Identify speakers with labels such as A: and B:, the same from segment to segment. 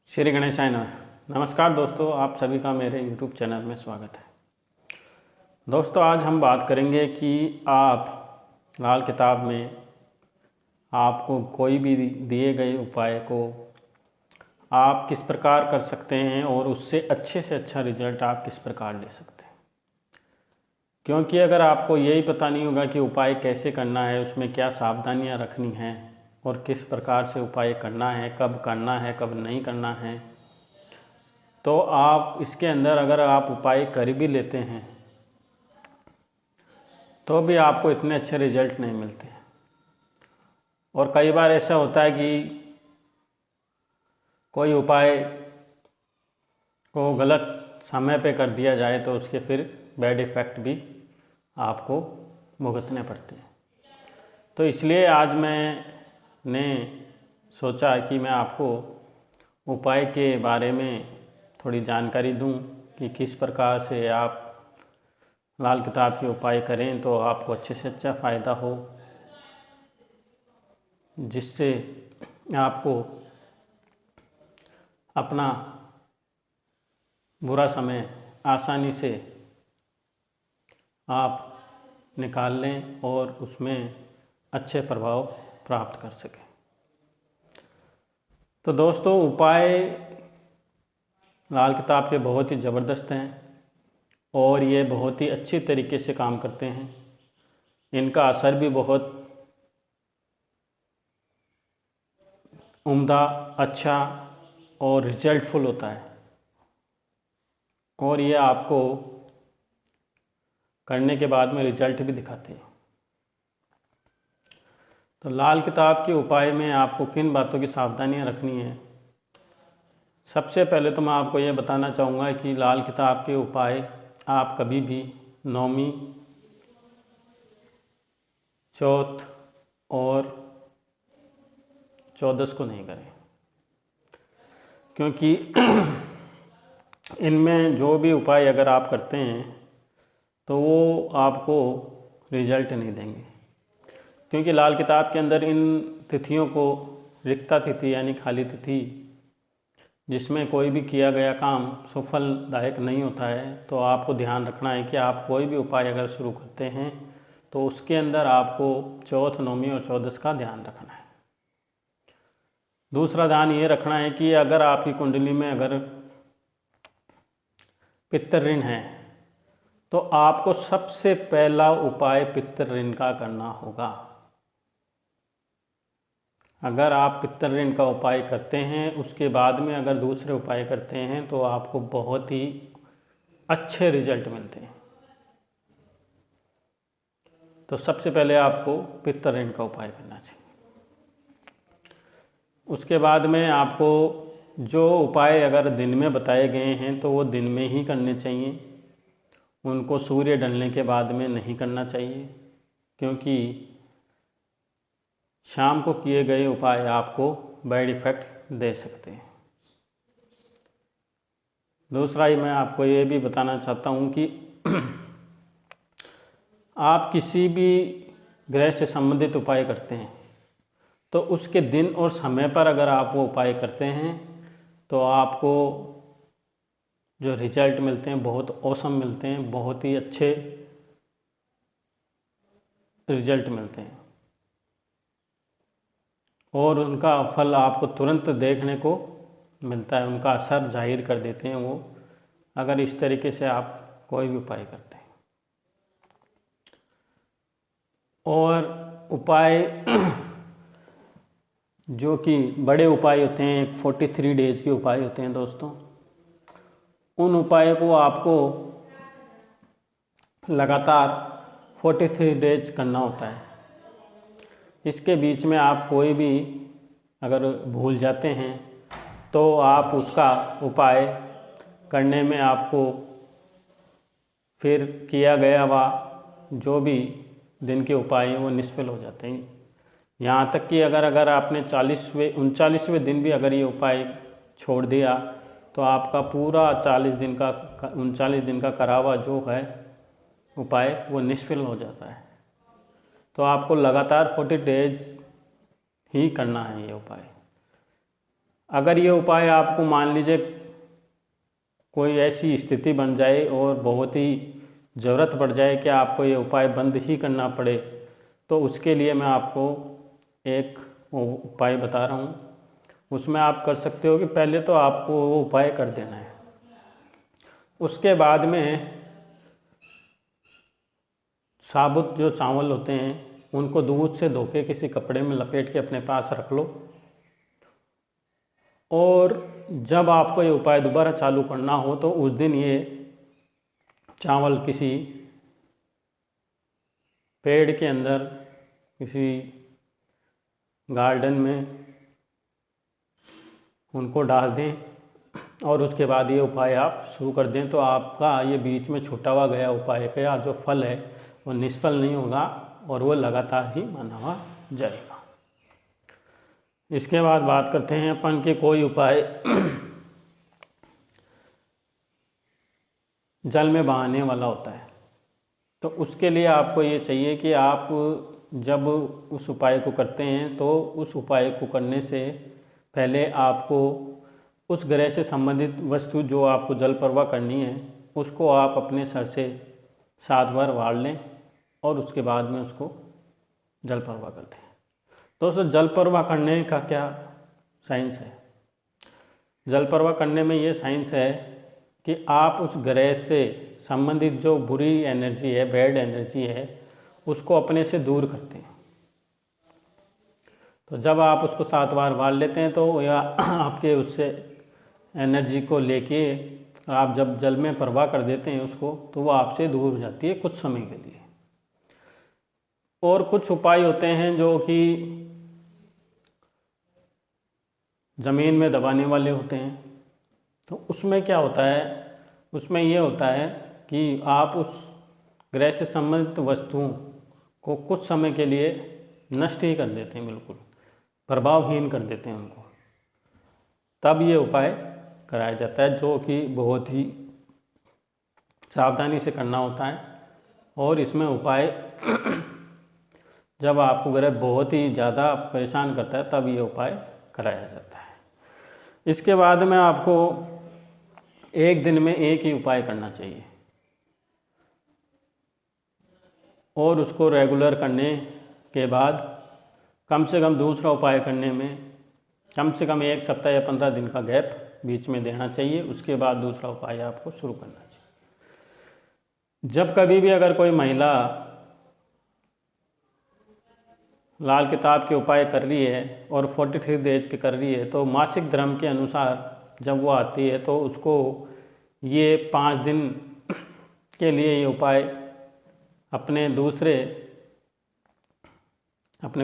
A: श्री गणेशाय नमः। नमस्कार दोस्तों, आप सभी का मेरे YouTube चैनल में स्वागत है। दोस्तों, आज हम बात करेंगे कि आप लाल किताब में आपको कोई भी दिए गए उपाय को आप किस प्रकार कर सकते हैं और उससे अच्छे से अच्छा रिजल्ट आप किस प्रकार ले सकते हैं। क्योंकि अगर आपको यही पता नहीं होगा कि उपाय कैसे करना है, उसमें क्या सावधानियां रखनी हैं और किस प्रकार से उपाय करना है, कब नहीं करना है, तो आप इसके अंदर अगर आप उपाय कर भी लेते हैं तो भी आपको इतने अच्छे रिजल्ट नहीं मिलते। और कई बार ऐसा होता है कि कोई उपाय को गलत समय पे कर दिया जाए तो उसके फिर बैड इफ़ेक्ट भी आपको भुगतने पड़ते हैं। तो इसलिए आज मैंने सोचा कि मैं आपको उपाय के बारे में थोड़ी जानकारी दूं कि किस प्रकार से आप लाल किताब के उपाय करें तो आपको अच्छे से अच्छा फ़ायदा हो, जिससे आपको अपना बुरा समय आसानी से आप निकाल लें और उसमें अच्छे प्रभाव प्राप्त कर सकें। तो दोस्तों, उपाय लाल किताब के बहुत ही ज़बरदस्त हैं और ये बहुत ही अच्छी तरीके से काम करते हैं। इनका असर भी बहुत उम्दा, अच्छा और रिजल्टफुल होता है और ये आपको करने के बाद में रिजल्ट भी दिखाते हैं। तो लाल किताब के उपाय में आपको किन बातों की सावधानियां रखनी है। सबसे पहले तो मैं आपको ये बताना चाहूँगा कि लाल किताब के उपाय आप कभी भी नौमी, चौथ और चौदस को नहीं करें, क्योंकि इनमें जो भी उपाय अगर आप करते हैं तो वो आपको रिजल्ट नहीं देंगे। क्योंकि लाल किताब के अंदर इन तिथियों को रिक्ता तिथि यानी खाली तिथि, जिसमें कोई भी किया गया काम सफलदायक नहीं होता है, तो आपको ध्यान रखना है कि आप कोई भी उपाय अगर शुरू करते हैं तो उसके अंदर आपको चौथ, नौमी और चौदस का ध्यान रखना है। दूसरा ध्यान ये रखना है कि अगर आपकी कुंडली में अगर पित्तर ऋण है तो आपको सबसे पहला उपाय पित्तर ऋण का करना होगा। अगर आप पित्तर ऋण का उपाय करते हैं, उसके बाद में अगर दूसरे उपाय करते हैं तो आपको बहुत ही अच्छे रिजल्ट मिलते हैं। तो सबसे पहले आपको पित्तर ऋण का उपाय करना चाहिए। उसके बाद में आपको जो उपाय अगर दिन में बताए गए हैं तो वो दिन में ही करने चाहिए, उनको सूर्य ढलने के बाद में नहीं करना चाहिए, क्योंकि शाम को किए गए उपाय आपको बैड इफ़ेक्ट दे सकते हैं। दूसरा ही मैं आपको ये भी बताना चाहता हूँ कि आप किसी भी ग्रह से संबंधित उपाय करते हैं तो उसके दिन और समय पर अगर आप वो उपाय करते हैं तो आपको जो रिजल्ट मिलते हैं बहुत औसम मिलते हैं, बहुत ही अच्छे रिजल्ट मिलते हैं और उनका फल आपको तुरंत देखने को मिलता है, उनका असर जाहिर कर देते हैं वो, अगर इस तरीके से आप कोई भी उपाय करते हैं। और उपाय जो कि बड़े उपाय होते हैं, 43 डेज के उपाय होते हैं दोस्तों, उन उपायों को आपको लगातार 43 डेज करना होता है। इसके बीच में आप कोई भी अगर भूल जाते हैं तो आप उसका उपाय करने में आपको फिर किया गया वा जो भी दिन के उपाय हैं वो निष्फल हो जाते हैं। यहाँ तक कि अगर आपने 39वें दिन भी अगर ये उपाय छोड़ दिया तो आपका पूरा 39 दिन का करा हुआ जो है उपाय वो निष्फल हो जाता है। तो आपको लगातार 40 डेज ही करना है ये उपाय। अगर ये उपाय आपको मान लीजिए कोई ऐसी स्थिति बन जाए और बहुत ही ज़रूरत पड़ जाए कि आपको ये उपाय बंद ही करना पड़े, तो उसके लिए मैं आपको एक उपाय बता रहा हूँ। उसमें आप कर सकते हो कि पहले तो आपको वो उपाय कर देना है, उसके बाद में साबुत जो चावल होते हैं उनको दूध से धो के किसी कपड़े में लपेट के अपने पास रख लो, और जब आपको ये उपाय दोबारा चालू करना हो तो उस दिन ये चावल किसी पेड़ के अंदर, किसी गार्डन में उनको डाल दें, और उसके बाद ये उपाय आप शुरू कर दें। तो आपका ये बीच में छूटा हुआ गया उपाय का जो फल है वो निष्फल नहीं होगा और वो लगातार ही माना हुआ जाएगा। इसके बाद बात करते हैं अपन के कोई उपाय जल में बहाने वाला होता है। तो उसके लिए आपको ये चाहिए कि आप जब उस उपाय को करते हैं तो उस उपाय को करने से पहले आपको उस ग्रह से संबंधित वस्तु जो आपको जल प्रवाह करनी है उसको आप अपने सर से 7 बार वार लें और उसके बाद में उसको जल प्रवाह करते हैं। दोस्तों, जल प्रवाह करने का क्या साइंस है? जल प्रवाह करने में ये साइंस है कि आप उस ग्रह से संबंधित जो बुरी एनर्जी है, बैड एनर्जी है, उसको अपने से दूर करते हैं। तो जब आप उसको 7 बार वार लेते हैं तो या आपके उससे एनर्जी को लेके आप जब जल में प्रवाह कर देते हैं उसको, तो वो आपसे दूर हो जाती है कुछ समय के लिए। और कुछ उपाय होते हैं जो कि ज़मीन में दबाने वाले होते हैं। तो उसमें क्या होता है? उसमें ये होता है कि आप उस ग्रह से संबंधित वस्तुओं को कुछ समय के लिए नष्ट ही कर देते हैं, बिल्कुल प्रभावहीन कर देते हैं उनको। तब ये उपाय कराया जाता है, जो कि बहुत ही सावधानी से करना होता है। और इसमें उपाय जब आपको ग्रह बहुत ही ज़्यादा परेशान करता है तब ये उपाय कराया जाता है। इसके बाद में आपको एक दिन में एक ही उपाय करना चाहिए और उसको रेगुलर करने के बाद कम से कम दूसरा उपाय करने में कम से कम 1 सप्ताह या 15 दिन का गैप बीच में देना चाहिए। उसके बाद दूसरा उपाय आपको शुरू करना चाहिए। जब कभी भी अगर कोई महिला लाल किताब के उपाय कर रही है और 43 एज के कर रही है, तो मासिक धर्म के अनुसार जब वो आती है तो उसको ये 5 दिन के लिए ये उपाय अपने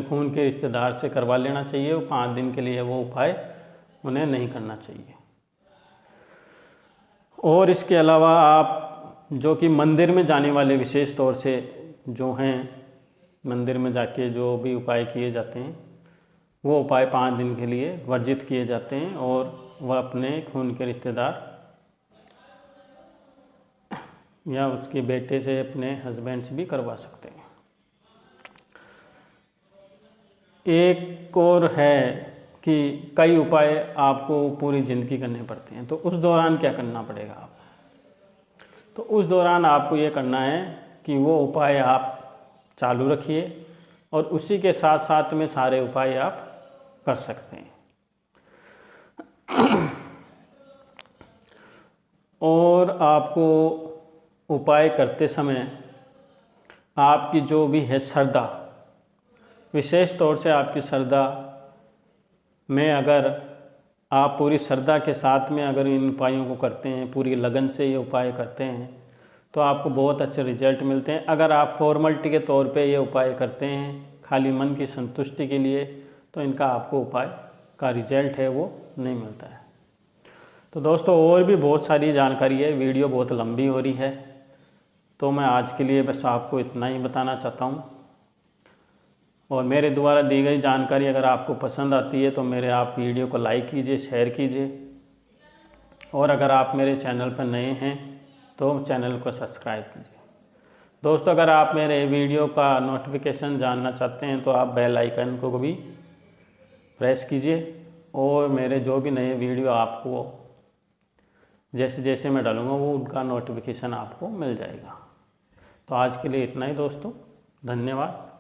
A: खून के रिश्तेदार से करवा लेना चाहिए। वो 5 दिन के लिए वो उपाय उन्हें नहीं करना चाहिए। और इसके अलावा आप जो कि मंदिर में जाने वाले विशेष तौर से जो हैं, मंदिर में जाके जो भी उपाय किए जाते हैं वो उपाय 5 दिन के लिए वर्जित किए जाते हैं और वह अपने खून के रिश्तेदार या उसके बेटे से, अपने हस्बैंड से भी करवा सकते हैं। एक और है कि कई उपाय आपको पूरी ज़िंदगी करने पड़ते हैं, तो उस दौरान क्या करना पड़ेगा आप? तो उस दौरान आपको ये करना है कि वो उपाय आप चालू रखिए और उसी के साथ साथ में सारे उपाय आप कर सकते हैं। और आपको उपाय करते समय आपकी जो भी है श्रद्धा, विशेष तौर से आपकी श्रद्धा में अगर आप पूरी श्रद्धा के साथ में अगर इन उपायों को करते हैं, पूरी लगन से ये उपाय करते हैं, तो आपको बहुत अच्छे रिजल्ट मिलते हैं। अगर आप फॉर्मेलिटी के तौर पे ये उपाय करते हैं खाली मन की संतुष्टि के लिए, तो इनका आपको उपाय का रिजल्ट है वो नहीं मिलता है। तो दोस्तों, और भी बहुत सारी जानकारी है, वीडियो बहुत लंबी हो रही है, तो मैं आज के लिए बस आपको इतना ही बताना चाहता हूँ। और मेरे द्वारा दी गई जानकारी अगर आपको पसंद आती है तो मेरे आप वीडियो को लाइक कीजिए, शेयर कीजिए, और अगर आप मेरे चैनल पर नए हैं तो चैनल को सब्सक्राइब कीजिए। दोस्तों, अगर आप मेरे वीडियो का नोटिफिकेशन जानना चाहते हैं तो आप बेल आइकन को भी प्रेस कीजिए और मेरे जो भी नए वीडियो आपको जैसे जैसे मैं डालूँगा वो उनका नोटिफिकेशन आपको मिल जाएगा। तो आज के लिए इतना ही दोस्तों, धन्यवाद।